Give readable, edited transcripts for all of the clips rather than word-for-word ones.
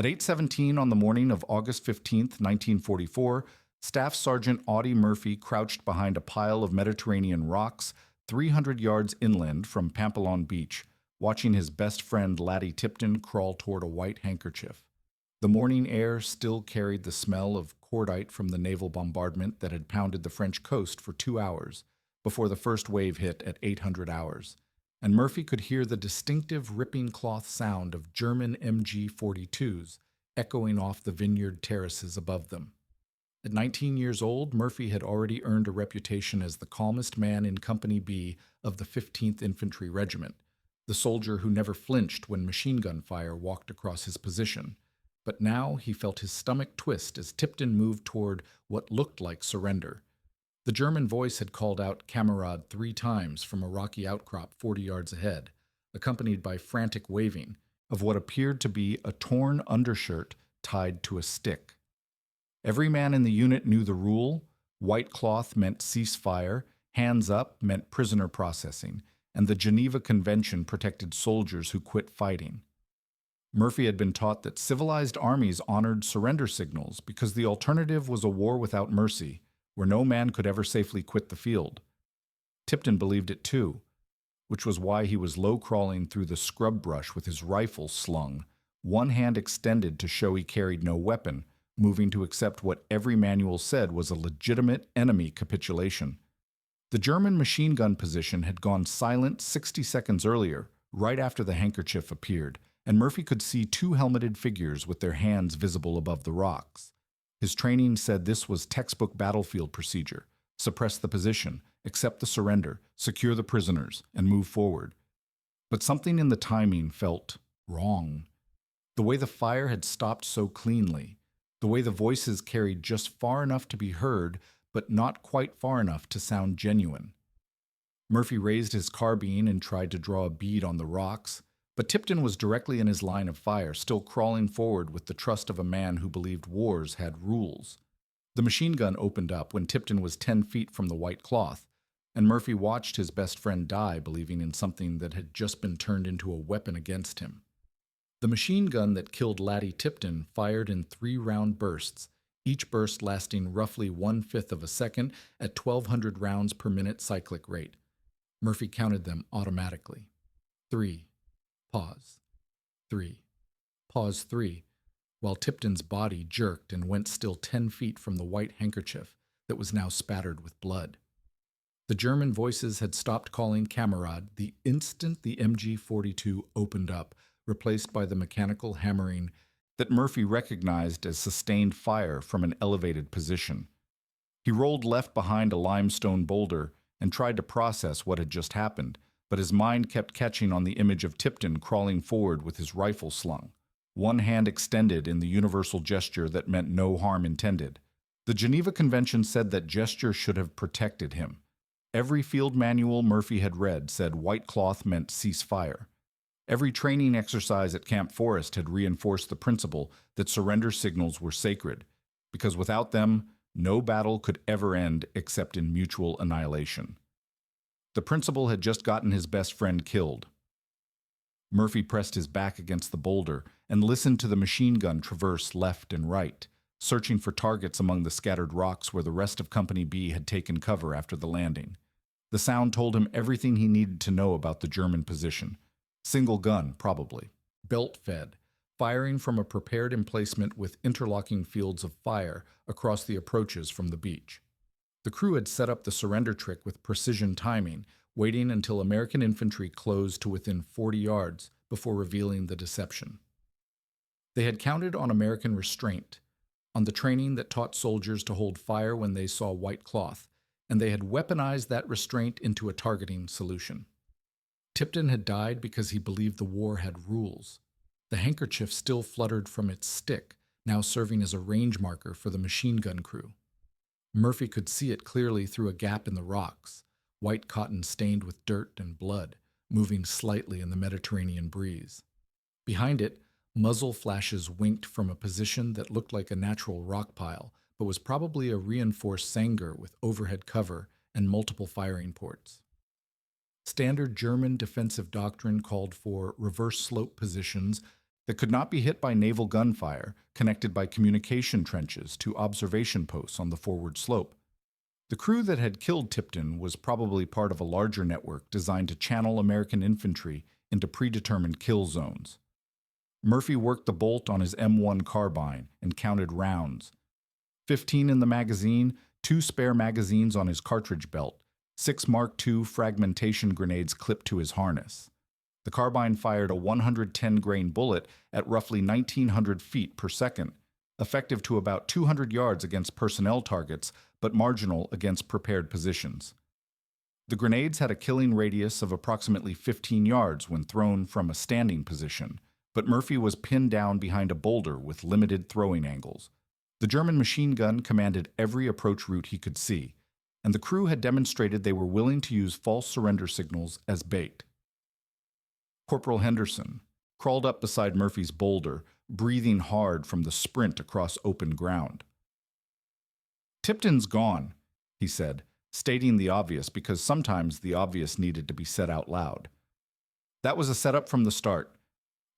At 8:17 on the morning of August 15th, 1944, Staff Sergeant Audie Murphy crouched behind a pile of Mediterranean rocks 300 yards inland from Pampelon Beach, watching his best friend Lattie Tipton crawl toward a white handkerchief. The morning air still carried the smell of cordite from the naval bombardment that had pounded the French coast for 2 hours before the first wave hit at 800 hours, and Murphy could hear the distinctive ripping cloth sound of German MG-42s echoing off the vineyard terraces above them. At 19 years old, Murphy had already earned a reputation as the calmest man in Company B of the 15th Infantry Regiment, the soldier who never flinched when machine gun fire walked across his position. But now he felt his stomach twist as Tipton moved toward what looked like surrender. The German voice had called out "Kamerad" 3 times from a rocky outcrop 40 yards ahead, accompanied by frantic waving of what appeared to be a torn undershirt tied to a stick. Every man in the unit knew the rule. White cloth meant ceasefire, hands up meant prisoner processing, and the Geneva Convention protected soldiers who quit fighting. Murphy had been taught that civilized armies honored surrender signals because the alternative was a war without mercy, where no man could ever safely quit the field. Tipton believed it too, which was why he was low-crawling through the scrub brush with his rifle slung, one hand extended to show he carried no weapon, moving to accept what every manual said was a legitimate enemy capitulation. The German machine gun position had gone silent 60 seconds earlier, right after the handkerchief appeared, and Murphy could see 2 helmeted figures with their hands visible above the rocks. His training said this was textbook battlefield procedure: suppress the position, accept the surrender, secure the prisoners, and move forward. But something in the timing felt wrong. The way the fire had stopped so cleanly, the way the voices carried just far enough to be heard, but not quite far enough to sound genuine. Murphy raised his carbine and tried to draw a bead on the rocks, but Tipton was directly in his line of fire, still crawling forward with the trust of a man who believed wars had rules. The machine gun opened up when Tipton was 10 feet from the white cloth, and Murphy watched his best friend die believing in something that had just been turned into a weapon against him. The machine gun that killed Lattie Tipton fired in 3-round bursts, each burst lasting roughly 1/5 of a second at 1,200 rounds per minute cyclic rate. Murphy counted them automatically. 3. Pause. 3. Pause 3, while Tipton's body jerked and went still 10 feet from the white handkerchief that was now spattered with blood. The German voices had stopped calling "Kamerad" the instant the MG-42 opened up, replaced by the mechanical hammering that Murphy recognized as sustained fire from an elevated position. He rolled left behind a limestone boulder and tried to process what had just happened, but his mind kept catching on the image of Tipton crawling forward with his rifle slung, one hand extended in the universal gesture that meant no harm intended. The Geneva Convention said that gesture should have protected him. Every field manual Murphy had read said white cloth meant ceasefire. Every training exercise at Camp Forest had reinforced the principle that surrender signals were sacred, because without them, no battle could ever end except in mutual annihilation. The principal had just gotten his best friend killed. Murphy pressed his back against the boulder and listened to the machine gun traverse left and right, searching for targets among the scattered rocks where the rest of Company B had taken cover after the landing. The sound told him everything he needed to know about the German position. Single gun, probably. Belt-fed, firing from a prepared emplacement with interlocking fields of fire across the approaches from the beach. The crew had set up the surrender trick with precision timing, waiting until American infantry closed to within 40 yards before revealing the deception. They had counted on American restraint, on the training that taught soldiers to hold fire when they saw white cloth, and they had weaponized that restraint into a targeting solution. Tipton had died because he believed the war had rules. The handkerchief still fluttered from its stick, now serving as a range marker for the machine gun crew. Murphy could see it clearly through a gap in the rocks, white cotton stained with dirt and blood, moving slightly in the Mediterranean breeze. Behind it, muzzle flashes winked from a position that looked like a natural rock pile, but was probably a reinforced Sanger with overhead cover and multiple firing ports. Standard German defensive doctrine called for reverse slope positions that could not be hit by naval gunfire, connected by communication trenches to observation posts on the forward slope. The crew that had killed Tipton was probably part of a larger network designed to channel American infantry into predetermined kill zones. Murphy worked the bolt on his M1 carbine and counted rounds. 15 in the magazine, 2 spare magazines on his cartridge belt, 6 Mark II fragmentation grenades clipped to his harness. The carbine fired a 110-grain bullet at roughly 1,900 feet per second, effective to about 200 yards against personnel targets, but marginal against prepared positions. The grenades had a killing radius of approximately 15 yards when thrown from a standing position, but Murphy was pinned down behind a boulder with limited throwing angles. The German machine gun commanded every approach route he could see, and the crew had demonstrated they were willing to use false surrender signals as bait. Corporal Henderson crawled up beside Murphy's boulder, breathing hard from the sprint across open ground. "Tipton's gone," he said, stating the obvious because sometimes the obvious needed to be said out loud. "That was a setup from the start.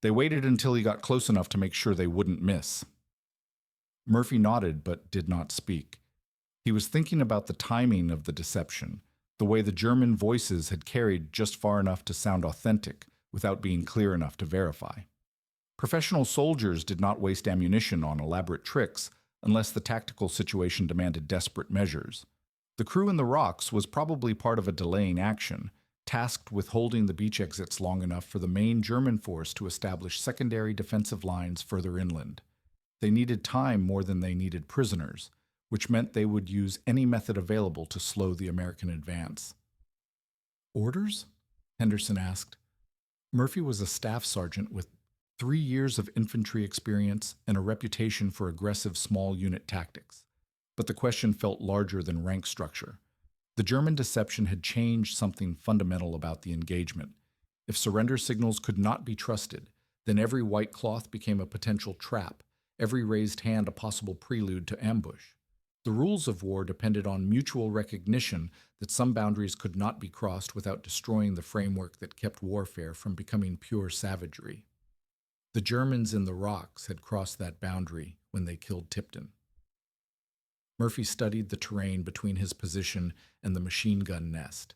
They waited until he got close enough to make sure they wouldn't miss." Murphy nodded but did not speak. He was thinking about the timing of the deception, the way the German voices had carried just far enough to sound authentic without being clear enough to verify. Professional soldiers did not waste ammunition on elaborate tricks unless the tactical situation demanded desperate measures. The crew in the rocks was probably part of a delaying action, tasked with holding the beach exits long enough for the main German force to establish secondary defensive lines further inland. They needed time more than they needed prisoners, which meant they would use any method available to slow the American advance. "Orders?" Henderson asked. Murphy was a staff sergeant with 3 years of infantry experience and a reputation for aggressive small unit tactics. But the question felt larger than rank structure. The German deception had changed something fundamental about the engagement. If surrender signals could not be trusted, then every white cloth became a potential trap, every raised hand a possible prelude to ambush. The rules of war depended on mutual recognition that some boundaries could not be crossed without destroying the framework that kept warfare from becoming pure savagery. The Germans in the rocks had crossed that boundary when they killed Tipton. Murphy studied the terrain between his position and the machine gun nest.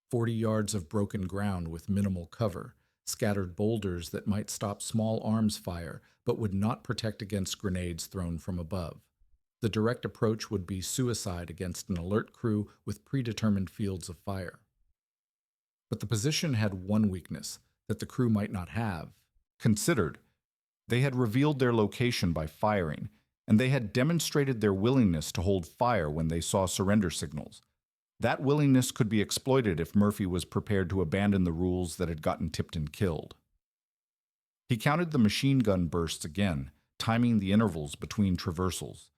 40 yards of broken ground with minimal cover, scattered boulders that might stop small arms fire but would not protect against grenades thrown from above. The direct approach would be suicide against an alert crew with predetermined fields of fire. But the position had one weakness that the crew might not have considered. They had revealed their location by firing, and they had demonstrated their willingness to hold fire when they saw surrender signals. That willingness could be exploited if Murphy was prepared to abandon the rules that had gotten Tipton killed. He counted the machine gun bursts again, timing the intervals between traversals.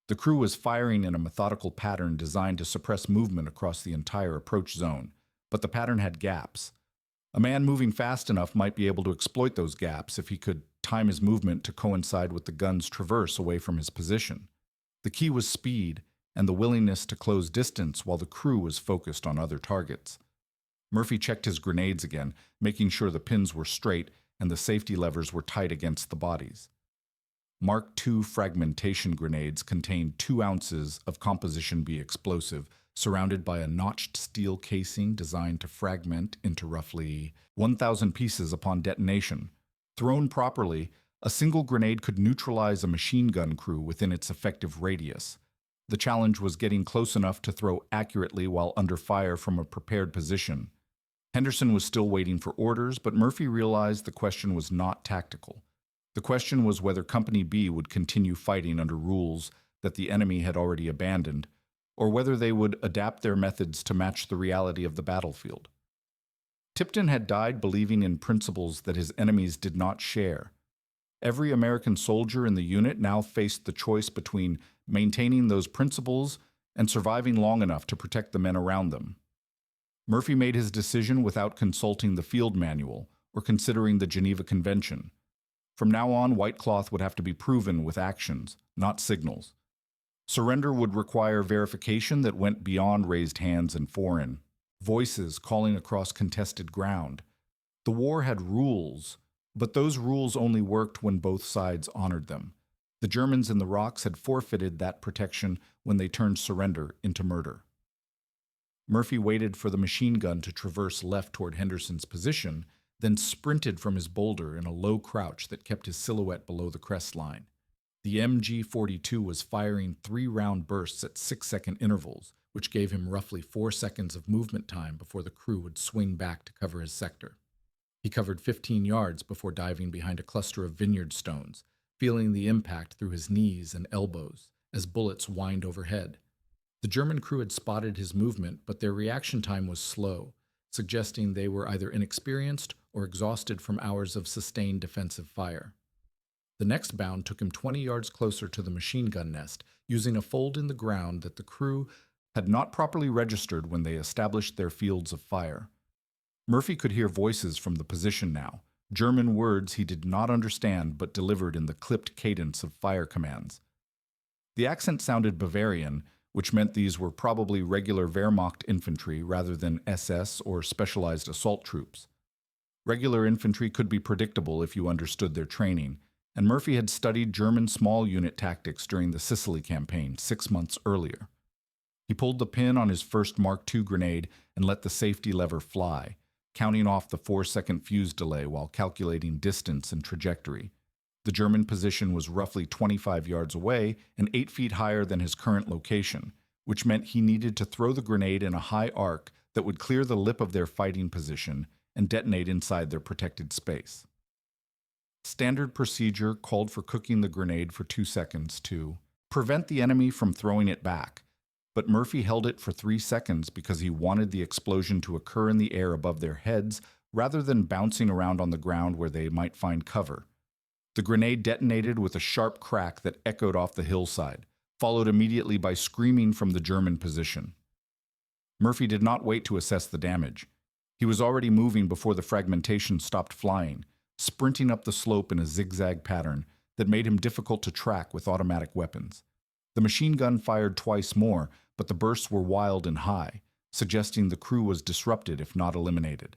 The crew was firing in a methodical pattern designed to suppress movement across the entire approach zone, but the pattern had gaps. A man moving fast enough might be able to exploit those gaps if he could time his movement to coincide with the gun's traverse away from his position. The key was speed and the willingness to close distance while the crew was focused on other targets. Murphy checked his grenades again, making sure the pins were straight and the safety levers were tight against the bodies. Mark II fragmentation grenades contained 2 ounces of Composition B explosive, surrounded by a notched steel casing designed to fragment into roughly 1,000 pieces upon detonation. Thrown properly, a single grenade could neutralize a machine gun crew within its effective radius. The challenge was getting close enough to throw accurately while under fire from a prepared position. Henderson was still waiting for orders, but Murphy realized the question was not tactical. The question was whether Company B would continue fighting under rules that the enemy had already abandoned, or whether they would adapt their methods to match the reality of the battlefield. Tipton had died believing in principles that his enemies did not share. Every American soldier in the unit now faced the choice between maintaining those principles and surviving long enough to protect the men around them. Murphy made his decision without consulting the field manual or considering the Geneva Convention. From now on, white cloth would have to be proven with actions, not signals. Surrender would require verification that went beyond raised hands and foreign voices calling across contested ground. The war had rules, But those rules only worked when both sides honored them. The Germans in the rocks had forfeited that protection when they turned surrender into murder. Murphy waited for the machine gun to traverse left toward Henderson's position, then sprinted from his boulder in a low crouch that kept his silhouette below the crest line. The MG-42 was firing 3-round bursts at 6-second intervals, which gave him roughly 4 seconds of movement time before the crew would swing back to cover his sector. He covered 15 yards before diving behind a cluster of vineyard stones, feeling the impact through his knees and elbows as bullets whined overhead. The German crew had spotted his movement, but their reaction time was slow, suggesting they were either inexperienced or exhausted from hours of sustained defensive fire. The next bound took him 20 yards closer to the machine gun nest, using a fold in the ground that the crew had not properly registered when they established their fields of fire. Murphy could hear voices from the position now, German words he did not understand but delivered in the clipped cadence of fire commands. The accent sounded Bavarian, which meant these were probably regular Wehrmacht infantry rather than SS or specialized assault troops. Regular infantry could be predictable if you understood their training, and Murphy had studied German small unit tactics during the Sicily campaign 6 months earlier. He pulled the pin on his first Mark II grenade and let the safety lever fly, counting off the 4-second fuse delay while calculating distance and trajectory. The German position was roughly 25 yards away and 8 feet higher than his current location, which meant he needed to throw the grenade in a high arc that would clear the lip of their fighting position and detonate inside their protected space. Standard procedure called for cooking the grenade for 2 seconds to prevent the enemy from throwing it back, but Murphy held it for 3 seconds because he wanted the explosion to occur in the air above their heads rather than bouncing around on the ground where they might find cover. The grenade detonated with a sharp crack that echoed off the hillside, followed immediately by screaming from the German position. Murphy did not wait to assess the damage. He was already moving before the fragmentation stopped flying, sprinting up the slope in a zigzag pattern that made him difficult to track with automatic weapons. The machine gun fired twice more, but the bursts were wild and high, suggesting the crew was disrupted if not eliminated.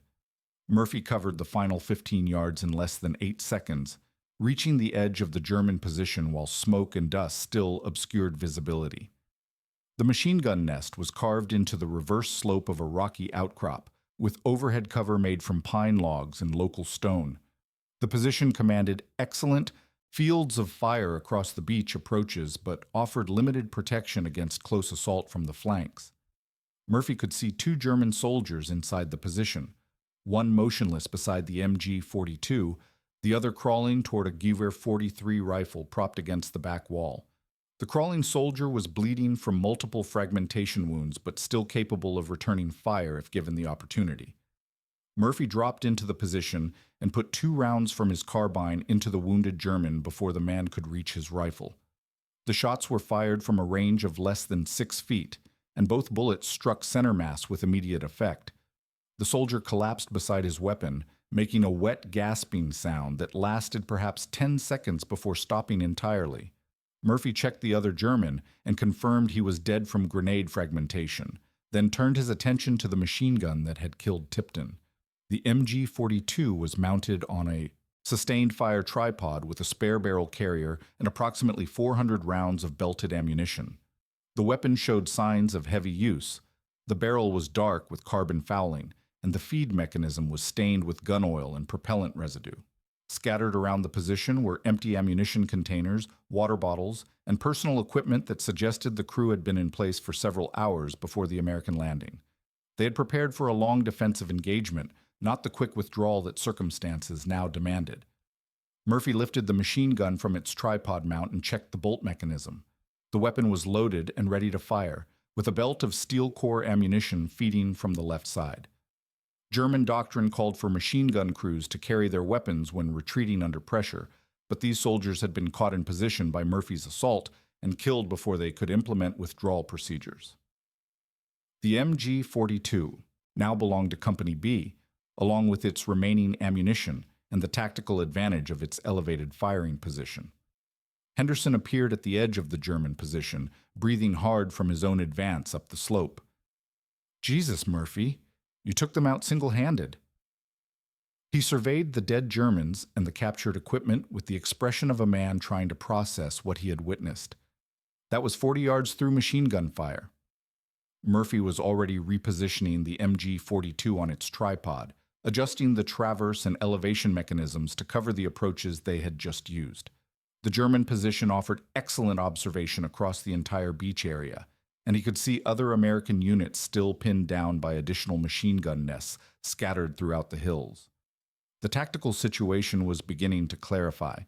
Murphy covered the final 15 yards in less than 8 seconds, reaching the edge of the German position while smoke and dust still obscured visibility. The machine gun nest was carved into the reverse slope of a rocky outcrop, with overhead cover made from pine logs and local stone. The position commanded excellent fields of fire across the beach approaches, but offered limited protection against close assault from the flanks. Murphy could see 2 German soldiers inside the position, one motionless beside the MG-42, the other crawling toward a Gewehr 43 rifle propped against the back wall. The crawling soldier was bleeding from multiple fragmentation wounds, but still capable of returning fire if given the opportunity. Murphy dropped into the position and put 2 rounds from his carbine into the wounded German before the man could reach his rifle. The shots were fired from a range of less than 6 feet, and both bullets struck center mass with immediate effect. The soldier collapsed beside his weapon, making a wet, gasping sound that lasted perhaps 10 seconds before stopping entirely. Murphy checked the other German and confirmed he was dead from grenade fragmentation, then turned his attention to the machine gun that had killed Tipton. The MG-42 was mounted on a sustained fire tripod with a spare barrel carrier and approximately 400 rounds of belted ammunition. The weapon showed signs of heavy use. The barrel was dark with carbon fouling, and the feed mechanism was stained with gun oil and propellant residue. Scattered around the position were empty ammunition containers, water bottles, and personal equipment that suggested the crew had been in place for several hours before the American landing. They had prepared for a long defensive engagement, not the quick withdrawal that circumstances now demanded. Murphy lifted the machine gun from its tripod mount and checked the bolt mechanism. The weapon was loaded and ready to fire, with a belt of steel core ammunition feeding from the left side. German doctrine called for machine gun crews to carry their weapons when retreating under pressure, but these soldiers had been caught in position by Murphy's assault and killed before they could implement withdrawal procedures. The MG-42 now belonged to Company B, along with its remaining ammunition and the tactical advantage of its elevated firing position. Henderson appeared at the edge of the German position, breathing hard from his own advance up the slope. "Jesus, Murphy, you took them out single-handed." He surveyed the dead Germans and the captured equipment with the expression of a man trying to process what he had witnessed. That was 40 yards through machine gun fire. Murphy was already repositioning the MG-42 on its tripod, adjusting the traverse and elevation mechanisms to cover the approaches they had just used. The German position offered excellent observation across the entire beach area, and he could see other American units still pinned down by additional machine gun nests scattered throughout the hills. The tactical situation was beginning to clarify.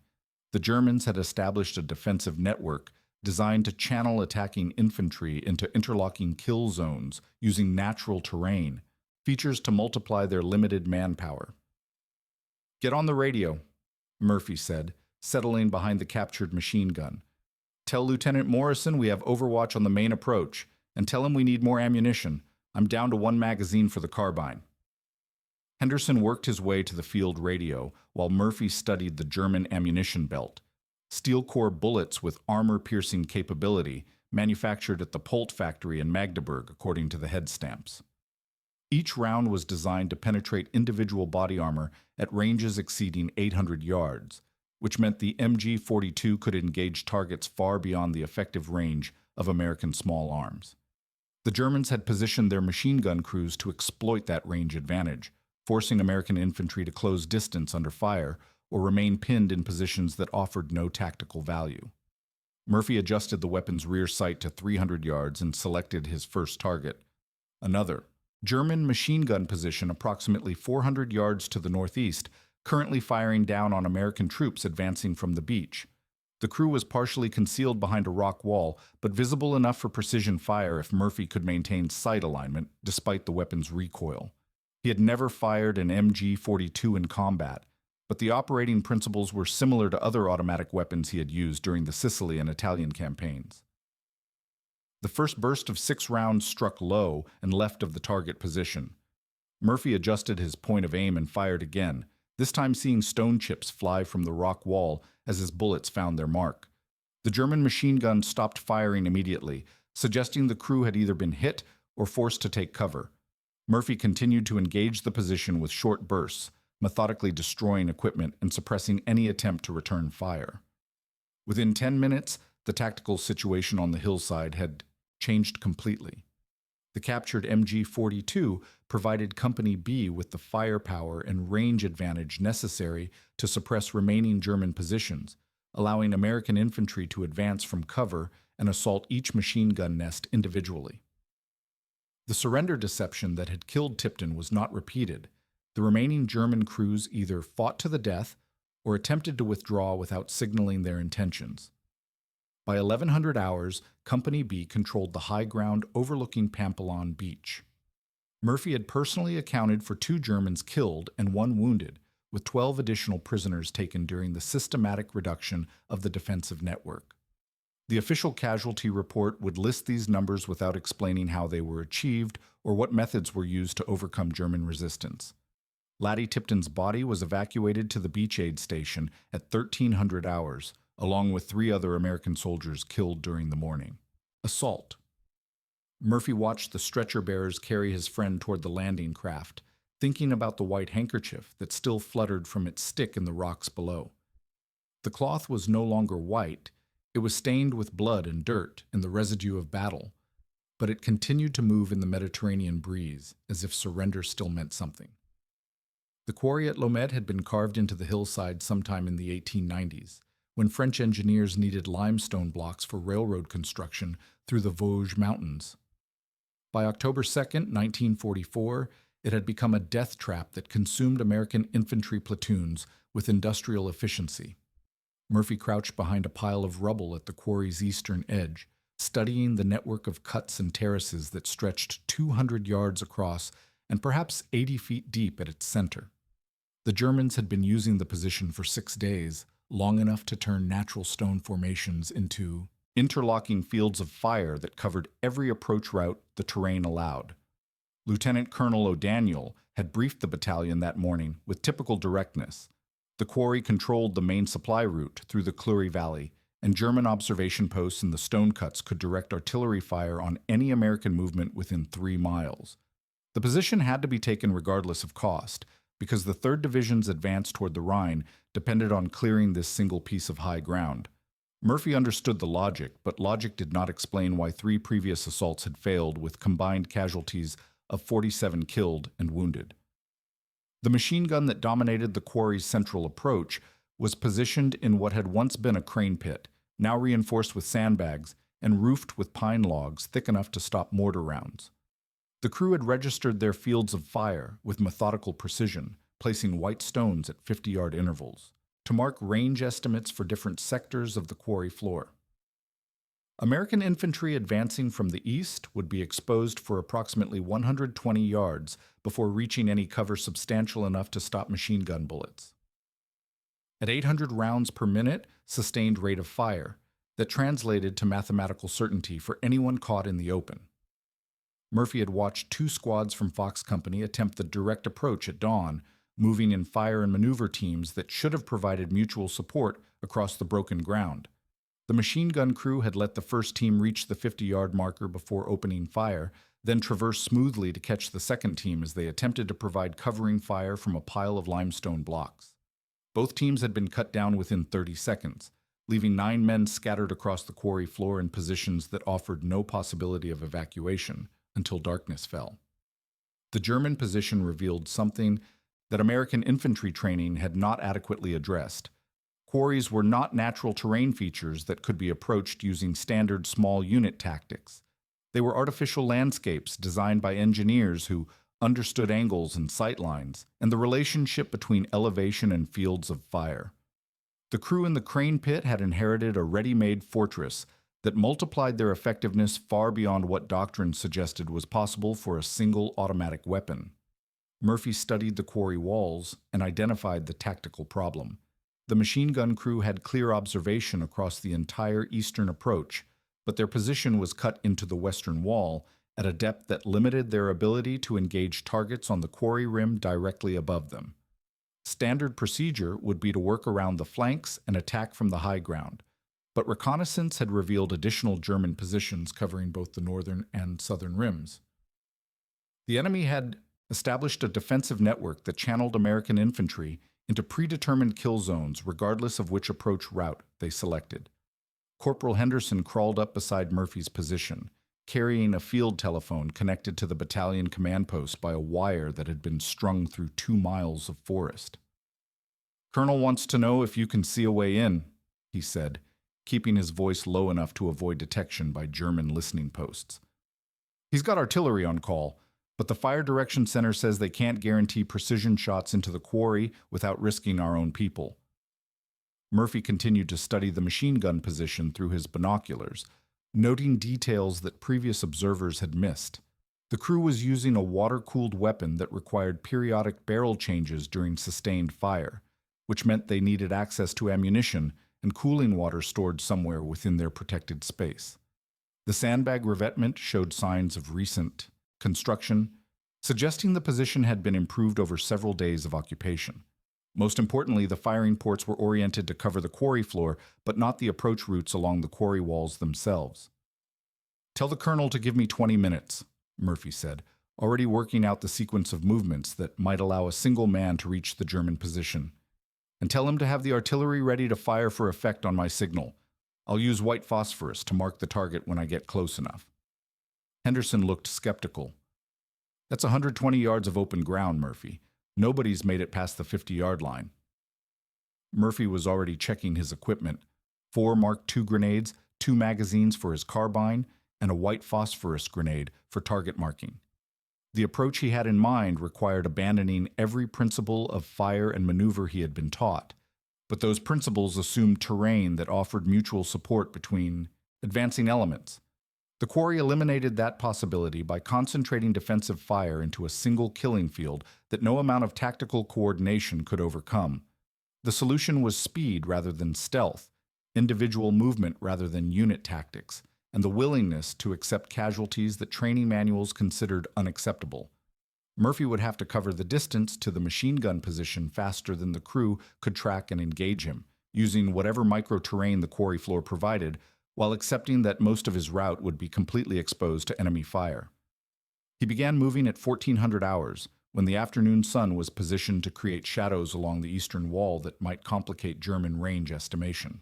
The Germans had established a defensive network designed to channel attacking infantry into interlocking kill zones using natural terrain, features to multiply their limited manpower. "Get on the radio," Murphy said, settling behind the captured machine gun. "Tell Lieutenant Morrison we have overwatch on the main approach, and tell him we need more ammunition. I'm down to 1 magazine for the carbine." Henderson worked his way to the field radio while Murphy studied the German ammunition belt. Steel core bullets with armor-piercing capability, manufactured at the Polt factory in Magdeburg, according to the head stamps. Each round was designed to penetrate individual body armor at ranges exceeding 800 yards, which meant the MG-42 could engage targets far beyond the effective range of American small arms. The Germans had positioned their machine gun crews to exploit that range advantage, forcing American infantry to close distance under fire or remain pinned in positions that offered no tactical value. Murphy adjusted the weapon's rear sight to 300 yards and selected his first target. Another German machine gun position approximately 400 yards to the northeast, currently firing down on American troops advancing from the beach. The crew was partially concealed behind a rock wall, but visible enough for precision fire if Murphy could maintain sight alignment despite the weapon's recoil. He had never fired an MG-42 in combat, but the operating principles were similar to other automatic weapons he had used during the Sicily and Italian campaigns. The first burst of 6 rounds struck low and left of the target position. Murphy adjusted his point of aim and fired again, this time seeing stone chips fly from the rock wall as his bullets found their mark. The German machine gun stopped firing immediately, suggesting the crew had either been hit or forced to take cover. Murphy continued to engage the position with short bursts, methodically destroying equipment and suppressing any attempt to return fire. Within 10 minutes, the tactical situation on the hillside had changed completely. The captured MG-42 provided Company B with the firepower and range advantage necessary to suppress remaining German positions, allowing American infantry to advance from cover and assault each machine gun nest individually. The surrender deception that had killed Tipton was not repeated. The remaining German crews either fought to the death or attempted to withdraw without signaling their intentions. By 1100 hours, Company B controlled the high ground overlooking Pampelon Beach. Murphy had personally accounted for 2 Germans killed and 1 wounded, with 12 additional prisoners taken during the systematic reduction of the defensive network. The official casualty report would list these numbers without explaining how they were achieved or what methods were used to overcome German resistance. Lattie Tipton's body was evacuated to the beach aid station at 1300 hours, along with 3 other American soldiers killed during the morning. Assault. Murphy watched the stretcher bearers carry his friend toward the landing craft, thinking about the white handkerchief that still fluttered from its stick in the rocks below. The cloth was no longer white. It was stained with blood and dirt and the residue of battle, but it continued to move in the Mediterranean breeze, as if surrender still meant something. The quarry at Lomet had been carved into the hillside sometime in the 1890s, when French engineers needed limestone blocks for railroad construction through the Vosges Mountains. By October 2, 1944, it had become a death trap that consumed American infantry platoons with industrial efficiency. Murphy crouched behind a pile of rubble at the quarry's eastern edge, studying the network of cuts and terraces that stretched 200 yards across and perhaps 80 feet deep at its center. The Germans had been using the position for 6 days, long enough to turn natural stone formations into interlocking fields of fire that covered every approach route the terrain allowed. Lieutenant Colonel O'Daniel had briefed the battalion that morning with typical directness. The quarry controlled the main supply route through the Clury Valley, and German observation posts in the stone cuts could direct artillery fire on any American movement within 3 miles. The position had to be taken regardless of cost, because the 3rd Division's advance toward the Rhine depended on clearing this single piece of high ground. Murphy understood the logic, but logic did not explain why 3 previous assaults had failed with combined casualties of 47 killed and wounded. The machine gun that dominated the quarry's central approach was positioned in what had once been a crane pit, now reinforced with sandbags and roofed with pine logs thick enough to stop mortar rounds. The crew had registered their fields of fire with methodical precision, placing white stones at 50-yard intervals to mark range estimates for different sectors of the quarry floor. American infantry advancing from the east would be exposed for approximately 120 yards before reaching any cover substantial enough to stop machine gun bullets. At 800 rounds per minute, sustained rate of fire that translated to mathematical certainty for anyone caught in the open. Murphy had watched 2 squads from Fox Company attempt the direct approach at dawn, moving in fire and maneuver teams that should have provided mutual support across the broken ground. The machine gun crew had let the first team reach the 50-yard marker before opening fire, then traverse smoothly to catch the second team as they attempted to provide covering fire from a pile of limestone blocks. Both teams had been cut down within 30 seconds, leaving 9 men scattered across the quarry floor in positions that offered no possibility of evacuation until darkness fell. The German position revealed something that American infantry training had not adequately addressed. Quarries were not natural terrain features that could be approached using standard small unit tactics. They were artificial landscapes designed by engineers who understood angles and sight lines, and the relationship between elevation and fields of fire. The crew in the crane pit had inherited a ready-made fortress that multiplied their effectiveness far beyond what doctrine suggested was possible for a single automatic weapon. Murphy studied the quarry walls and identified the tactical problem. The machine gun crew had clear observation across the entire eastern approach, but their position was cut into the western wall at a depth that limited their ability to engage targets on the quarry rim directly above them. Standard procedure would be to work around the flanks and attack from the high ground, but reconnaissance had revealed additional German positions covering both the northern and southern rims. The enemy had established a defensive network that channeled American infantry into predetermined kill zones regardless of which approach route they selected. Corporal Henderson crawled up beside Murphy's position, carrying a field telephone connected to the battalion command post by a wire that had been strung through 2 miles of forest. "Colonel wants to know if you can see a way in," he said, keeping his voice low enough to avoid detection by German listening posts. "He's got artillery on call, but the Fire Direction Center says they can't guarantee precision shots into the quarry without risking our own people." Murphy continued to study the machine gun position through his binoculars, noting details that previous observers had missed. The crew was using a water-cooled weapon that required periodic barrel changes during sustained fire, which meant they needed access to ammunition and cooling water stored somewhere within their protected space. The sandbag revetment showed signs of recent construction, suggesting the position had been improved over several days of occupation. Most importantly, the firing ports were oriented to cover the quarry floor, but not the approach routes along the quarry walls themselves. "Tell the colonel to give me 20 minutes, Murphy said, already working out the sequence of movements that might allow a single man to reach the German position. "And tell him to have the artillery ready to fire for effect on my signal. I'll use white phosphorus to mark the target when I get close enough." Henderson looked skeptical. "That's 120 yards of open ground, Murphy. Nobody's made it past the 50-yard line." Murphy was already checking his equipment: 4 Mark II grenades, 2 magazines for his carbine, and a white phosphorus grenade for target marking. The approach he had in mind required abandoning every principle of fire and maneuver he had been taught, but those principles assumed terrain that offered mutual support between advancing elements. The quarry eliminated that possibility by concentrating defensive fire into a single killing field that no amount of tactical coordination could overcome. The solution was speed rather than stealth, individual movement rather than unit tactics, and the willingness to accept casualties that training manuals considered unacceptable. Murphy would have to cover the distance to the machine gun position faster than the crew could track and engage him, using whatever micro-terrain the quarry floor provided, while accepting that most of his route would be completely exposed to enemy fire. He began moving at 1400 hours, when the afternoon sun was positioned to create shadows along the eastern wall that might complicate German range estimation.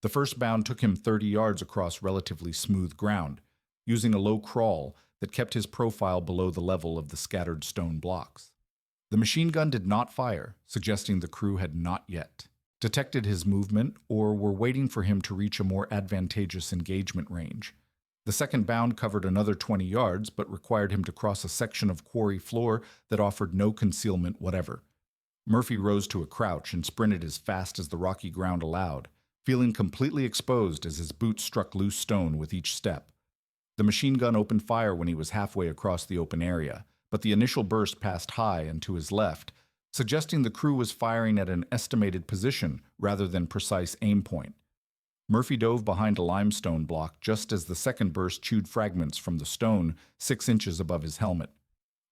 The first bound took him 30 yards across relatively smooth ground, using a low crawl that kept his profile below the level of the scattered stone blocks. The machine gun did not fire, suggesting the crew had not yet detected his movement or were waiting for him to reach a more advantageous engagement range. The second bound covered another 20 yards, but required him to cross a section of quarry floor that offered no concealment whatever. Murphy rose to a crouch and sprinted as fast as the rocky ground allowed, feeling completely exposed as his boots struck loose stone with each step. The machine gun opened fire when he was halfway across the open area, but the initial burst passed high and to his left, suggesting the crew was firing at an estimated position rather than precise aim point. Murphy dove behind a limestone block just as the second burst chewed fragments from the stone 6 inches above his helmet.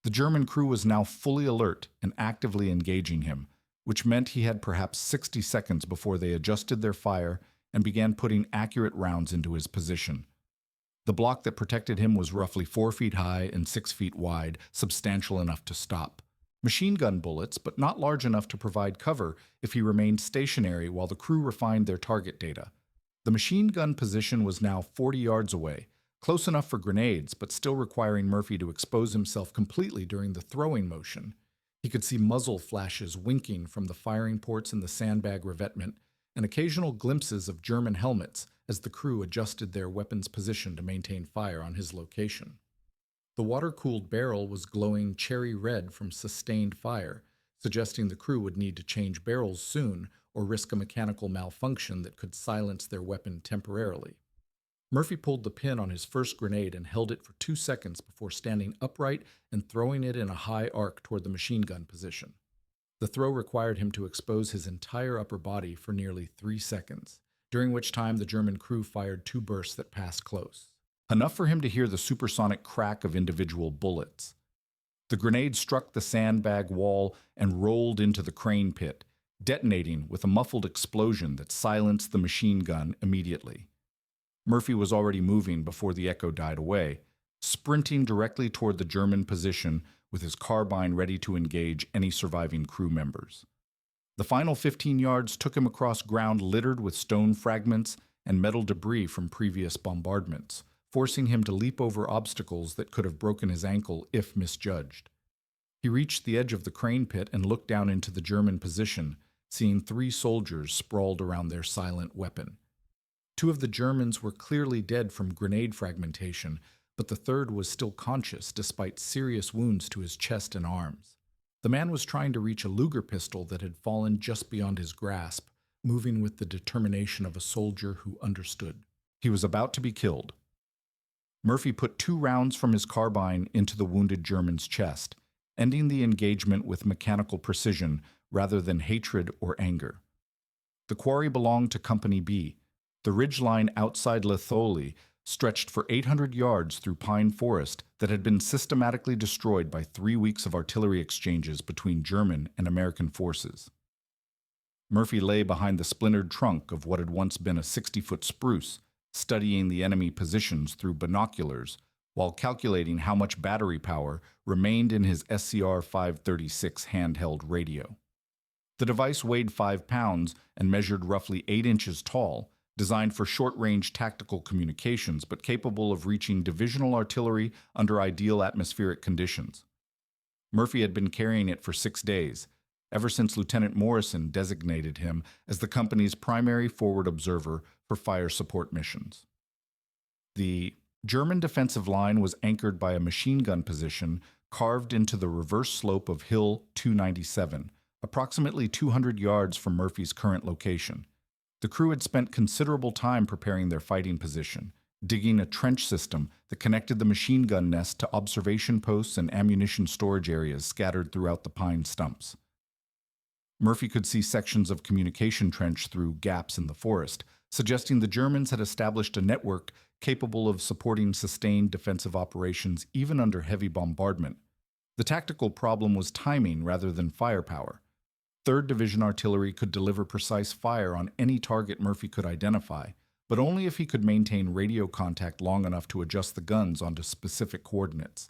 The German crew was now fully alert and actively engaging him, which meant he had perhaps 60 seconds before they adjusted their fire and began putting accurate rounds into his position. The block that protected him was roughly 4 feet high and 6 feet wide, substantial enough to stop machine gun bullets, but not large enough to provide cover if he remained stationary while the crew refined their target data. The machine gun position was now 40 yards away, close enough for grenades, but still requiring Murphy to expose himself completely during the throwing motion. He could see muzzle flashes winking from the firing ports in the sandbag revetment and occasional glimpses of German helmets as the crew adjusted their weapons position to maintain fire on his location. The water-cooled barrel was glowing cherry red from sustained fire, suggesting the crew would need to change barrels soon or risk a mechanical malfunction that could silence their weapon temporarily. Murphy pulled the pin on his first grenade and held it for 2 seconds before standing upright and throwing it in a high arc toward the machine gun position. The throw required him to expose his entire upper body for nearly 3 seconds, during which time the German crew fired 2 bursts that passed close, enough for him to hear the supersonic crack of individual bullets. The grenade struck the sandbag wall and rolled into the crane pit, detonating with a muffled explosion that silenced the machine gun immediately. Murphy was already moving before the echo died away, sprinting directly toward the German position with his carbine ready to engage any surviving crew members. The final 15 yards took him across ground littered with stone fragments and metal debris from previous bombardments, forcing him to leap over obstacles that could have broken his ankle if misjudged. He reached the edge of the crane pit and looked down into the German position, seeing 3 soldiers sprawled around their silent weapon. 2 of the Germans were clearly dead from grenade fragmentation, but the third was still conscious despite serious wounds to his chest and arms. The man was trying to reach a Luger pistol that had fallen just beyond his grasp, moving with the determination of a soldier who understood. He was about to be killed. Murphy put 2 rounds from his carbine into the wounded German's chest, ending the engagement with mechanical precision rather than hatred or anger. The quarry belonged to Company B. The ridgeline outside Litholi stretched for 800 yards through pine forest that had been systematically destroyed by 3 weeks of artillery exchanges between German and American forces. Murphy lay behind the splintered trunk of what had once been a 60-foot spruce, studying the enemy positions through binoculars while calculating how much battery power remained in his SCR 536 handheld radio. The device weighed 5 pounds and measured roughly 8 inches tall, designed for short-range tactical communications but capable of reaching divisional artillery under ideal atmospheric conditions. Murphy had been carrying it for 6 days, ever since Lieutenant Morrison designated him as the company's primary forward observer for fire support missions. The German defensive line was anchored by a machine gun position carved into the reverse slope of Hill 297, approximately 200 yards from Murphy's current location. The crew had spent considerable time preparing their fighting position, digging a trench system that connected the machine gun nest to observation posts and ammunition storage areas scattered throughout the pine stumps. Murphy could see sections of communication trench through gaps in the forest, suggesting the Germans had established a network capable of supporting sustained defensive operations even under heavy bombardment. The tactical problem was timing rather than firepower. 3rd Division artillery could deliver precise fire on any target Murphy could identify, but only if he could maintain radio contact long enough to adjust the guns onto specific coordinates.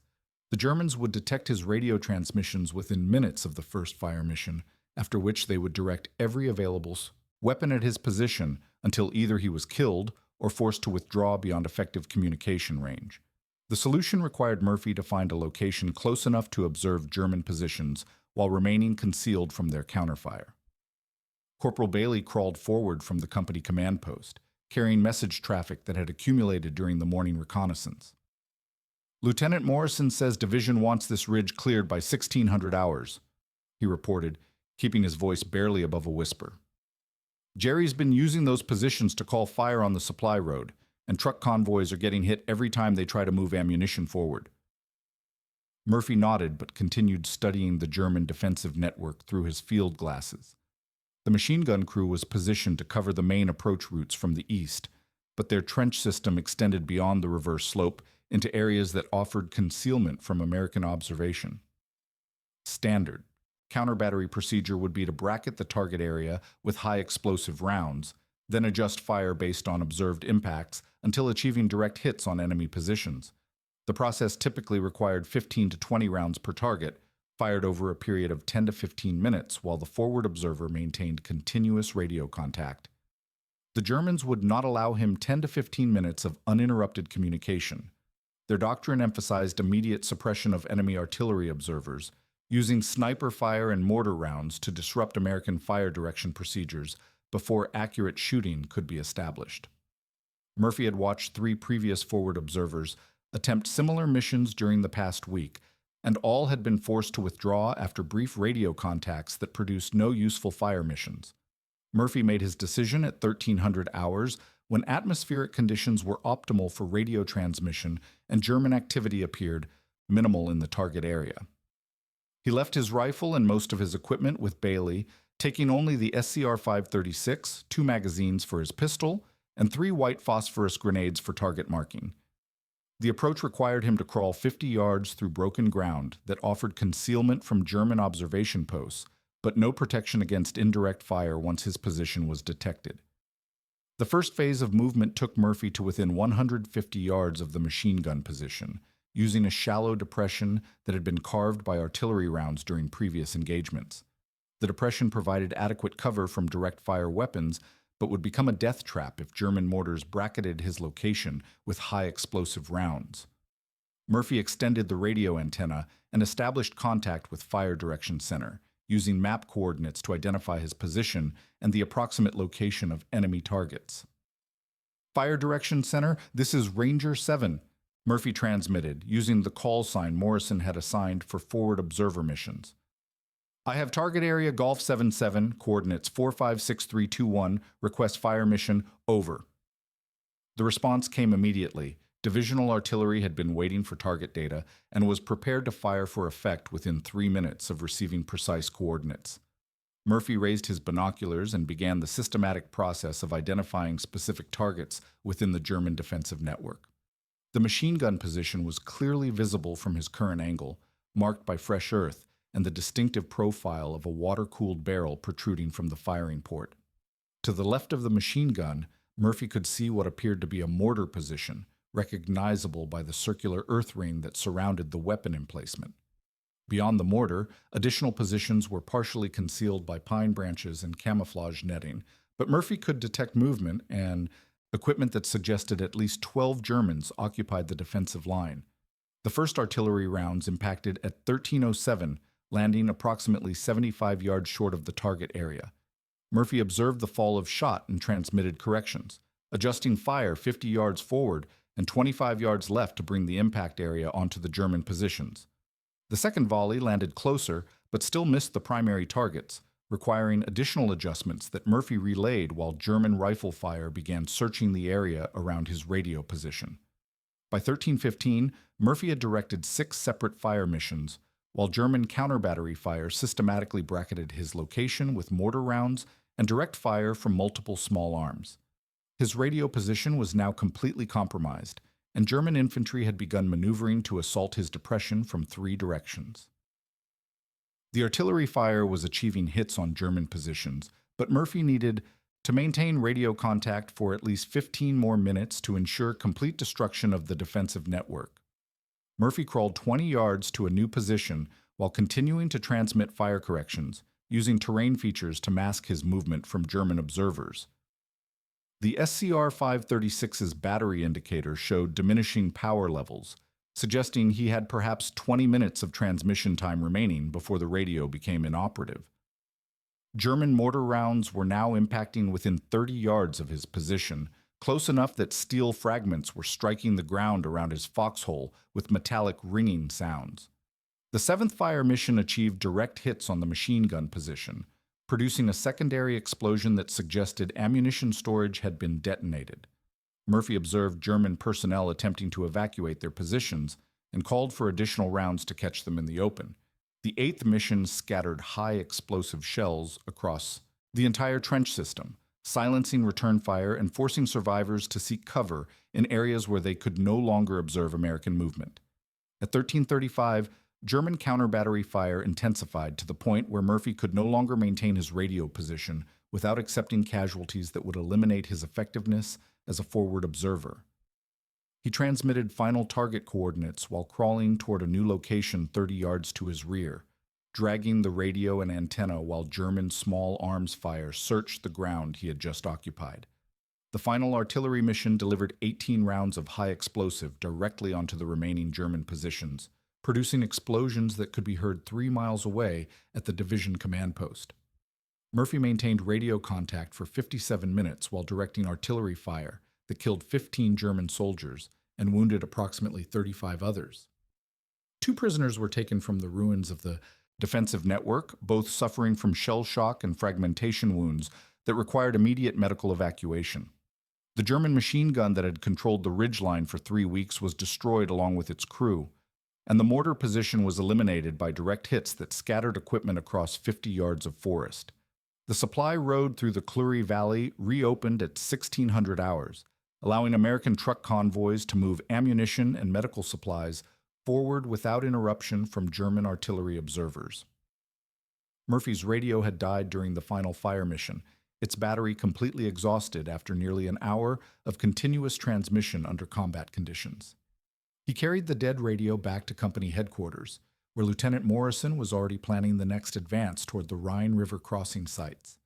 The Germans would detect his radio transmissions within minutes of the first fire mission, after which they would direct every available weapon at his position until either he was killed or forced to withdraw beyond effective communication range. The solution required Murphy to find a location close enough to observe German positions while remaining concealed from their counterfire. Corporal Bailey crawled forward from the company command post, carrying message traffic that had accumulated during the morning reconnaissance. "Lieutenant Morrison says Division wants this ridge cleared by 1600 hours, he reported, keeping his voice barely above a whisper. "Jerry's been using those positions to call fire on the supply road, and truck convoys are getting hit every time they try to move ammunition forward." Murphy nodded but continued studying the German defensive network through his field glasses. The machine gun crew was positioned to cover the main approach routes from the east, but their trench system extended beyond the reverse slope into areas that offered concealment from American observation. Standard counter-battery procedure would be to bracket the target area with high explosive rounds, then adjust fire based on observed impacts until achieving direct hits on enemy positions. The process typically required 15 to 20 rounds per target, fired over a period of 10 to 15 minutes while the forward observer maintained continuous radio contact. The Germans would not allow him 10 to 15 minutes of uninterrupted communication. Their doctrine emphasized immediate suppression of enemy artillery observers, using sniper fire and mortar rounds to disrupt American fire direction procedures before accurate shooting could be established. Murphy had watched 3 previous forward observers attempt similar missions during the past week, and all had been forced to withdraw after brief radio contacts that produced no useful fire missions. Murphy made his decision at 1300 hours when atmospheric conditions were optimal for radio transmission and German activity appeared minimal in the target area. He left his rifle and most of his equipment with Bailey, taking only the SCR-536, 2 magazines for his pistol, and 3 white phosphorus grenades for target marking. The approach required him to crawl 50 yards through broken ground that offered concealment from German observation posts, but no protection against indirect fire once his position was detected. The first phase of movement took Murphy to within 150 yards of the machine gun position, using a shallow depression that had been carved by artillery rounds during previous engagements. The depression provided adequate cover from direct fire weapons, but would become a death trap if German mortars bracketed his location with high explosive rounds. Murphy extended the radio antenna and established contact with Fire Direction Center, using map coordinates to identify his position and the approximate location of enemy targets. "Fire Direction Center, this is Ranger 7, Murphy transmitted, using the call sign Morrison had assigned for forward observer missions. "I have target area Golf 77, coordinates 456321, request fire mission, over." The response came immediately. Divisional artillery had been waiting for target data and was prepared to fire for effect within 3 minutes of receiving precise coordinates. Murphy raised his binoculars and began the systematic process of identifying specific targets within the German defensive network. The machine gun position was clearly visible from his current angle, marked by fresh earth and the distinctive profile of a water-cooled barrel protruding from the firing port. To the left of the machine gun, Murphy could see what appeared to be a mortar position, recognizable by the circular earth ring that surrounded the weapon emplacement. Beyond the mortar, additional positions were partially concealed by pine branches and camouflage netting, but Murphy could detect movement and equipment that suggested at least 12 Germans occupied the defensive line. The first artillery rounds impacted at 1307, landing approximately 75 yards short of the target area. Murphy observed the fall of shot and transmitted corrections, adjusting fire 50 yards forward and 25 yards left to bring the impact area onto the German positions. The second volley landed closer, but still missed the primary targets, requiring additional adjustments that Murphy relayed while German rifle fire began searching the area around his radio position. By 1315, Murphy had directed 6 separate fire missions, while German counter-battery fire systematically bracketed his location with mortar rounds and direct fire from multiple small arms. His radio position was now completely compromised, and German infantry had begun maneuvering to assault his depression from 3 directions. The artillery fire was achieving hits on German positions, but Murphy needed to maintain radio contact for at least 15 more minutes to ensure complete destruction of the defensive network. Murphy crawled 20 yards to a new position while continuing to transmit fire corrections, using terrain features to mask his movement from German observers. The SCR-536's battery indicator showed diminishing power levels, suggesting he had perhaps 20 minutes of transmission time remaining before the radio became inoperative. German mortar rounds were now impacting within 30 yards of his position, close enough that steel fragments were striking the ground around his foxhole with metallic ringing sounds. The 7th fire mission achieved direct hits on the machine gun position, producing a secondary explosion that suggested ammunition storage had been detonated. Murphy observed German personnel attempting to evacuate their positions and called for additional rounds to catch them in the open. The 8th mission scattered high explosive shells across the entire trench system, silencing return fire and forcing survivors to seek cover in areas where they could no longer observe American movement. At 13:35, German counter-battery fire intensified to the point where Murphy could no longer maintain his radio position without accepting casualties that would eliminate his effectiveness as a forward observer. He transmitted final target coordinates while crawling toward a new location 30 yards to his rear, dragging the radio and antenna while German small arms fire searched the ground he had just occupied. The final artillery mission delivered 18 rounds of high explosive directly onto the remaining German positions, producing explosions that could be heard 3 miles away at the division command post. Murphy maintained radio contact for 57 minutes while directing artillery fire that killed 15 German soldiers and wounded approximately 35 others. 2 prisoners were taken from the ruins of the defensive network, both suffering from shell shock and fragmentation wounds that required immediate medical evacuation. The German machine gun that had controlled the ridgeline for 3 weeks was destroyed along with its crew, and the mortar position was eliminated by direct hits that scattered equipment across 50 yards of forest. The supply road through the Clury Valley reopened at 1600 hours, allowing American truck convoys to move ammunition and medical supplies forward without interruption from German artillery observers. Murphy's radio had died during the final fire mission, its battery completely exhausted after nearly an hour of continuous transmission under combat conditions. He carried the dead radio back to company headquarters, where Lieutenant Morrison was already planning the next advance toward the Rhine River crossing sites.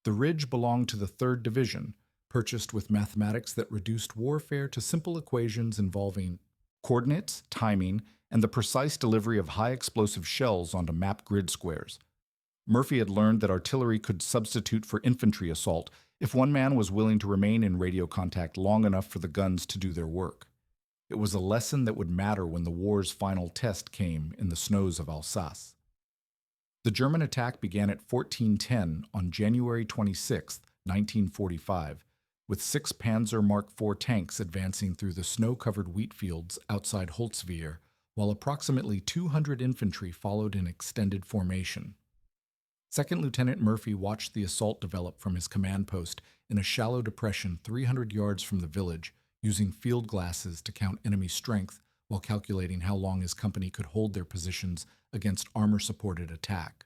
The ridge belonged to the 3rd Division, purchased with mathematics that reduced warfare to simple equations involving coordinates, timing, and the precise delivery of high explosive shells onto map grid squares. Murphy had learned that artillery could substitute for infantry assault if one man was willing to remain in radio contact long enough for the guns to do their work. It was a lesson that would matter when the war's final test came in the snows of Alsace. The German attack began at 14:10 on January 26, 1945, with 6 Panzer Mark IV tanks advancing through the snow-covered wheat fields outside Holzwihr, while approximately 200 infantry followed in extended formation. 2nd Lieutenant Murphy watched the assault develop from his command post in a shallow depression 300 yards from the village, using field glasses to count enemy strength while calculating how long his company could hold their positions against armor-supported attack.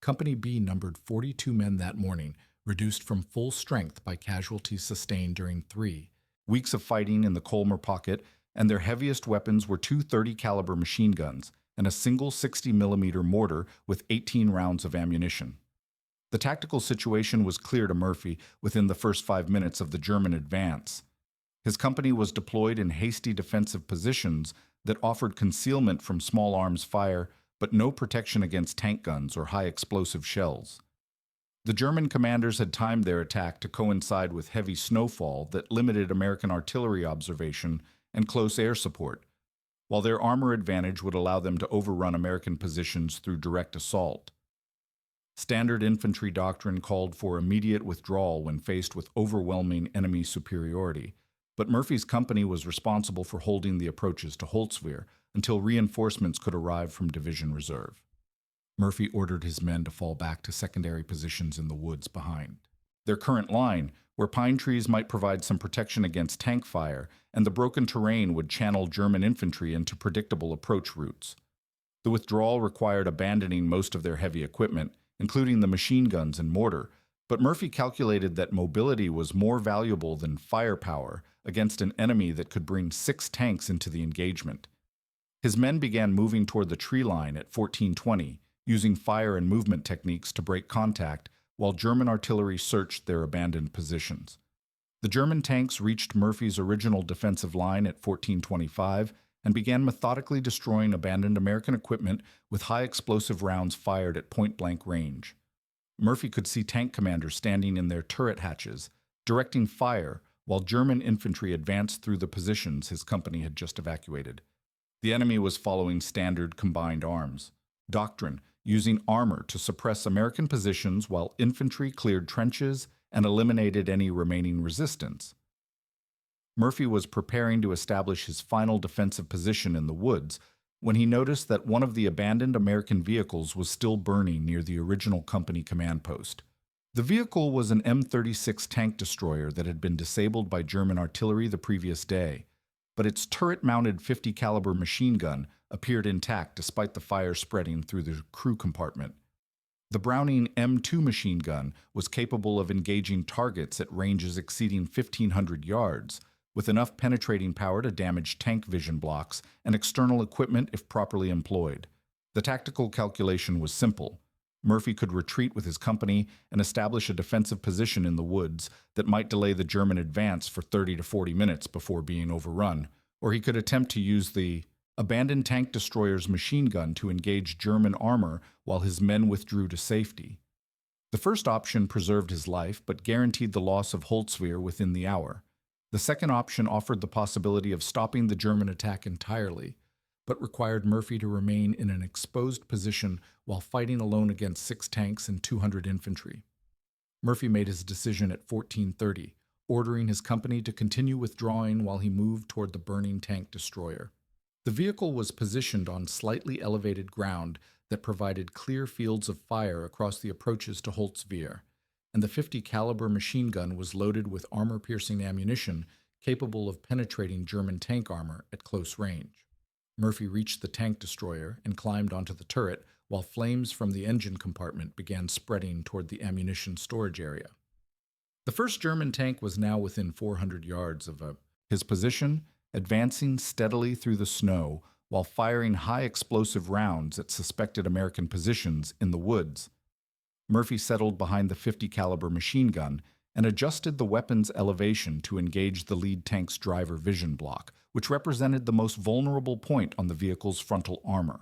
Company B numbered 42 men that morning, reduced from full strength by casualties sustained during 3 weeks of fighting in the Colmar Pocket, and their heaviest weapons were 2 30-caliber machine guns and a single 60mm mortar with 18 rounds of ammunition. The tactical situation was clear to Murphy within the first 5 minutes of the German advance. His company was deployed in hasty defensive positions that offered concealment from small arms fire, but no protection against tank guns or high explosive shells. The German commanders had timed their attack to coincide with heavy snowfall that limited American artillery observation and close air support, while their armor advantage would allow them to overrun American positions through direct assault. Standard infantry doctrine called for immediate withdrawal when faced with overwhelming enemy superiority, but Murphy's company was responsible for holding the approaches to Holzwihr until reinforcements could arrive from Division Reserve. Murphy ordered his men to fall back to secondary positions in the woods behind their current line, where pine trees might provide some protection against tank fire, and the broken terrain would channel German infantry into predictable approach routes. The withdrawal required abandoning most of their heavy equipment, including the machine guns and mortar, but Murphy calculated that mobility was more valuable than firepower against an enemy that could bring 6 tanks into the engagement. His men began moving toward the tree line at 1420, using fire and movement techniques to break contact, while German artillery searched their abandoned positions. The German tanks reached Murphy's original defensive line at 1425 and began methodically destroying abandoned American equipment with high explosive rounds fired at point-blank range. Murphy could see tank commanders standing in their turret hatches, directing fire while German infantry advanced through the positions his company had just evacuated. The enemy was following standard combined arms doctrine, using armor to suppress American positions while infantry cleared trenches and eliminated any remaining resistance. Murphy was preparing to establish his final defensive position in the woods when he noticed that one of the abandoned American vehicles was still burning near the original company command post. The vehicle was an M36 tank destroyer that had been disabled by German artillery the previous day, but its turret-mounted 50 caliber machine gun appeared intact despite the fire spreading through the crew compartment. The Browning M2 machine gun was capable of engaging targets at ranges exceeding 1,500 yards, with enough penetrating power to damage tank vision blocks and external equipment if properly employed. The tactical calculation was simple. Murphy could retreat with his company and establish a defensive position in the woods that might delay the German advance for 30 to 40 minutes before being overrun, or he could attempt to use the abandoned tank destroyer's machine gun to engage German armor while his men withdrew to safety. The first option preserved his life but guaranteed the loss of Holtzwihr within the hour. The second option offered the possibility of stopping the German attack entirely, but required Murphy to remain in an exposed position while fighting alone against 6 tanks and 200 infantry. Murphy made his decision at 1430, ordering his company to continue withdrawing while he moved toward the burning tank destroyer. The vehicle was positioned on slightly elevated ground that provided clear fields of fire across the approaches to Holtzwihr, and the 50 caliber machine gun was loaded with armor-piercing ammunition capable of penetrating German tank armor at close range. Murphy reached the tank destroyer and climbed onto the turret while flames from the engine compartment began spreading toward the ammunition storage area. The first German tank was now within 400 yards of his position, advancing steadily through the snow while firing high explosive rounds at suspected American positions in the woods. Murphy settled behind the 50 caliber machine gun and adjusted the weapon's elevation to engage the lead tank's driver vision block, which represented the most vulnerable point on the vehicle's frontal armor.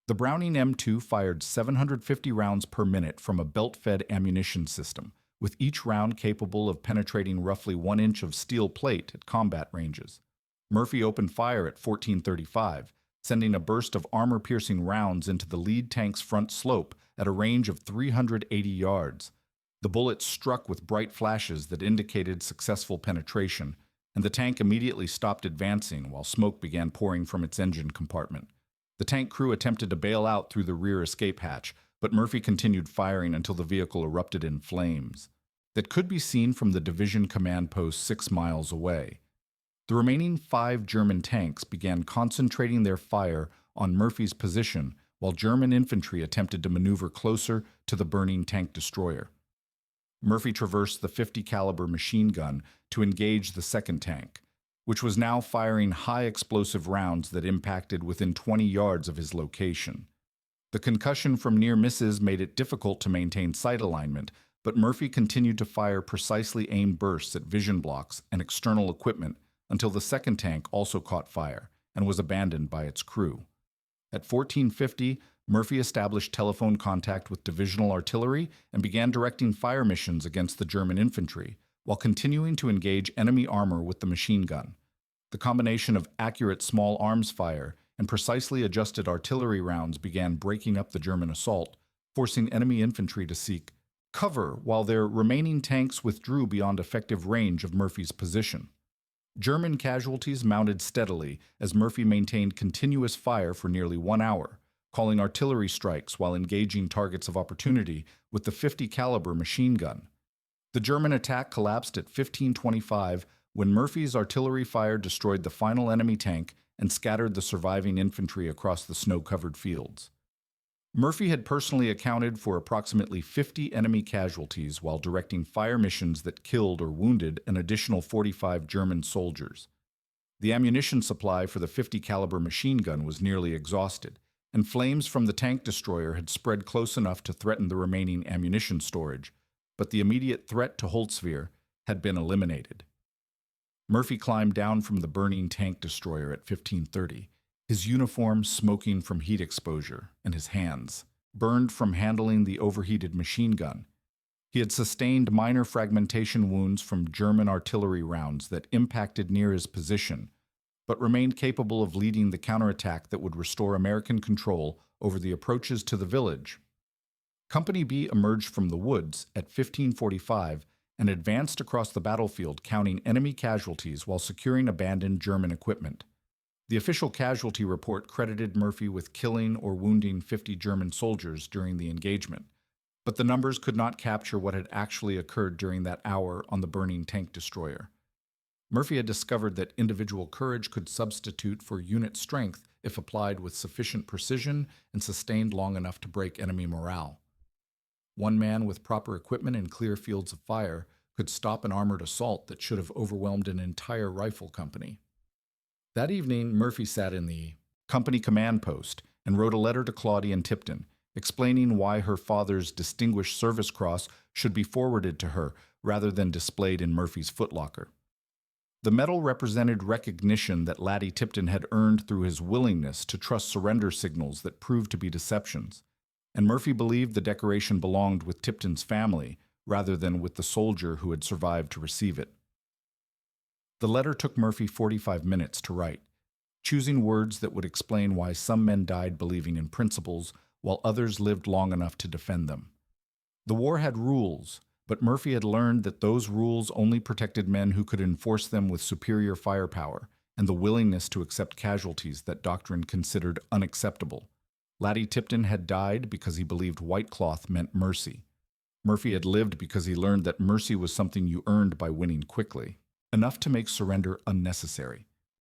The Browning M2 fired 750 rounds per minute from a belt-fed ammunition system, with each round capable of penetrating roughly 1 inch of steel plate at combat ranges. Murphy opened fire at 1435, sending a burst of armor-piercing rounds into the lead tank's front slope at a range of 380 yards. The bullets struck with bright flashes that indicated successful penetration, and the tank immediately stopped advancing while smoke began pouring from its engine compartment. The tank crew attempted to bail out through the rear escape hatch, but Murphy continued firing until the vehicle erupted in flames that could be seen from the division command post 6 miles away. The remaining 5 German tanks began concentrating their fire on Murphy's position while German infantry attempted to maneuver closer to the burning tank destroyer. Murphy traversed the 50 caliber machine gun to engage the second tank, which was now firing high explosive rounds that impacted within 20 yards of his location. The concussion from near misses made it difficult to maintain sight alignment, but Murphy continued to fire precisely aimed bursts at vision blocks and external equipment until the second tank also caught fire and was abandoned by its crew. At 1450, Murphy established telephone contact with divisional artillery and began directing fire missions against the German infantry, while continuing to engage enemy armor with the machine gun. The combination of accurate small arms fire and precisely adjusted artillery rounds began breaking up the German assault, forcing enemy infantry to seek cover while their remaining tanks withdrew beyond effective range of Murphy's position. German casualties mounted steadily as Murphy maintained continuous fire for nearly 1 hour, calling artillery strikes while engaging targets of opportunity with the 50 caliber machine gun. The German attack collapsed at 1525 when Murphy's artillery fire destroyed the final enemy tank and scattered the surviving infantry across the snow-covered fields. Murphy had personally accounted for approximately 50 enemy casualties while directing fire missions that killed or wounded an additional 45 German soldiers. The ammunition supply for the 50 caliber machine gun was nearly exhausted, and flames from the tank destroyer had spread close enough to threaten the remaining ammunition storage, but the immediate threat to Holtzwihr had been eliminated. Murphy climbed down from the burning tank destroyer at 15:30, his uniform smoking from heat exposure, and his hands burned from handling the overheated machine gun. He had sustained minor fragmentation wounds from German artillery rounds that impacted near his position, but remained capable of leading the counterattack that would restore American control over the approaches to the village. Company B emerged from the woods at 15:45 and advanced across the battlefield, counting enemy casualties while securing abandoned German equipment. The official casualty report credited Murphy with killing or wounding 50 German soldiers during the engagement, but the numbers could not capture what had actually occurred during that hour on the burning tank destroyer. Murphy had discovered that individual courage could substitute for unit strength if applied with sufficient precision and sustained long enough to break enemy morale. One man with proper equipment and clear fields of fire could stop an armored assault that should have overwhelmed an entire rifle company. That evening, Murphy sat in the company command post and wrote a letter to Lattie and Tipton, explaining why her father's Distinguished Service Cross should be forwarded to her rather than displayed in Murphy's footlocker. The medal represented recognition that Lattie Tipton had earned through his willingness to trust surrender signals that proved to be deceptions, and Murphy believed the decoration belonged with Tipton's family rather than with the soldier who had survived to receive it. The letter took Murphy 45 minutes to write, choosing words that would explain why some men died believing in principles while others lived long enough to defend them. The war had rules, but Murphy had learned that those rules only protected men who could enforce them with superior firepower and the willingness to accept casualties that doctrine considered unacceptable. Lattie Tipton had died because he believed white cloth meant mercy. Murphy had lived because he learned that mercy was something you earned by winning quickly, enough to make surrender unnecessary.